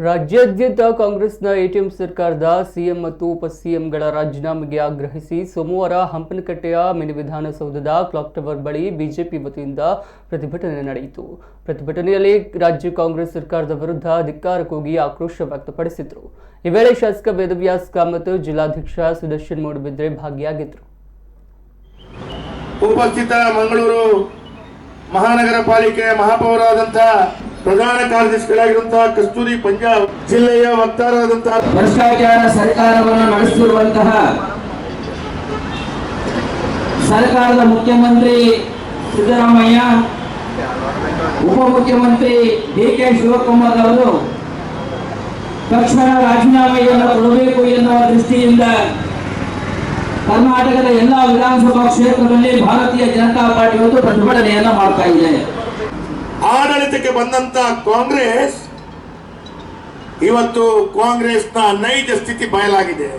ರಾಜ್ಯಾದ್ಯಂತ ಕಾಂಗ್ರೆಸ್ನ ಎಟಿಎಂ ಸರ್ಕಾರದ ಸಿಎಂ ಮತ್ತು ಉಪ ಸಿಎಂಗಳ ರಾಜೀನಾಮೆಗೆ ಆಗ್ರಹಿಸಿ ಸೋಮವಾರ ಹಂಪನಕಟ್ಟೆಯ ಮಿನಿ ವಿಧಾನಸೌಧದ ಕ್ಲಾಕ್ ಟವರ್ ಬಳಿ ಬಿಜೆಪಿ ವತಿಯಿಂದ ಪ್ರತಿಭಟನೆ ನಡೆಯಿತು. ಪ್ರತಿಭಟನೆಯಲ್ಲಿ ರಾಜ್ಯ ಕಾಂಗ್ರೆಸ್ ಸರ್ಕಾರದ ವಿರುದ್ಧ ಧಿಕ್ಕಾರ ಕೂಗಿ ಆಕ್ರೋಶ ವ್ಯಕ್ತಪಡಿಸಿದರು. ಈ ವೇಳೆ ಶಾಸಕ ವೇದವ್ಯಾಸ್ ಕಾಮತ್, ಜಿಲ್ಲಾಧ್ಯಕ್ಷ ಸುದರ್ಶನ್ ಮೂಡಬಿದ್ರೆ ಭಾಗಿಯಾಗಿದ್ದರು. ಉಪಸ್ಥಿತ ಮಂಗಳೂರು ಮಹಾನಗರ ಪಾಲಿಕೆಯ ಮಹಾಪೌರರಾದಂತಹ ಪ್ರಧಾನ ಕಾರ್ಯದರ್ಶಿಗಳಾಗಿರುವಂತಹ ಕಸ್ತೂರಿ ಪಂಜಾಬ್, ಜಿಲ್ಲೆಯ ವಕ್ತಾರರಾದಂತಹ ಭ್ರಷ್ಟಾಚಾರ ಸರ್ಕಾರವನ್ನು ನಡೆಸುತ್ತಿರುವಂತಹ ಸರ್ಕಾರದ ಮುಖ್ಯಮಂತ್ರಿ ಸಿದ್ದರಾಮಯ್ಯ, ಉಪಮುಖ್ಯಮಂತ್ರಿ ಡಿ.ಕೆ. ಶಿವಕುಮಾರ್ ಅವರು ತಕ್ಷಣ ರಾಜೀನಾಮೆಯನ್ನು ಕೊಡಬೇಕು ಎನ್ನುವ ದೃಷ್ಟಿಯಿಂದ ಕರ್ನಾಟಕದ ಎಲ್ಲಾ ವಿಧಾನಸಭಾ ಕ್ಷೇತ್ರದಲ್ಲಿ ಭಾರತೀಯ ಜನತಾ ಪಾರ್ಟಿ ಒಂದು ಪ್ರತಿಭಟನೆಯನ್ನ ಮಾಡ್ತಾ ಇದೆ. ಆಡಳಿತಕ್ಕೆ ಬಂದಂತ ಕಾಂಗ್ರೆಸ್ ಇವತ್ತು ಕಾಂಗ್ರೆಸ್ನ ನೈಜ ಸ್ಥಿತಿ ಬಯಲಾಗಿದೆ.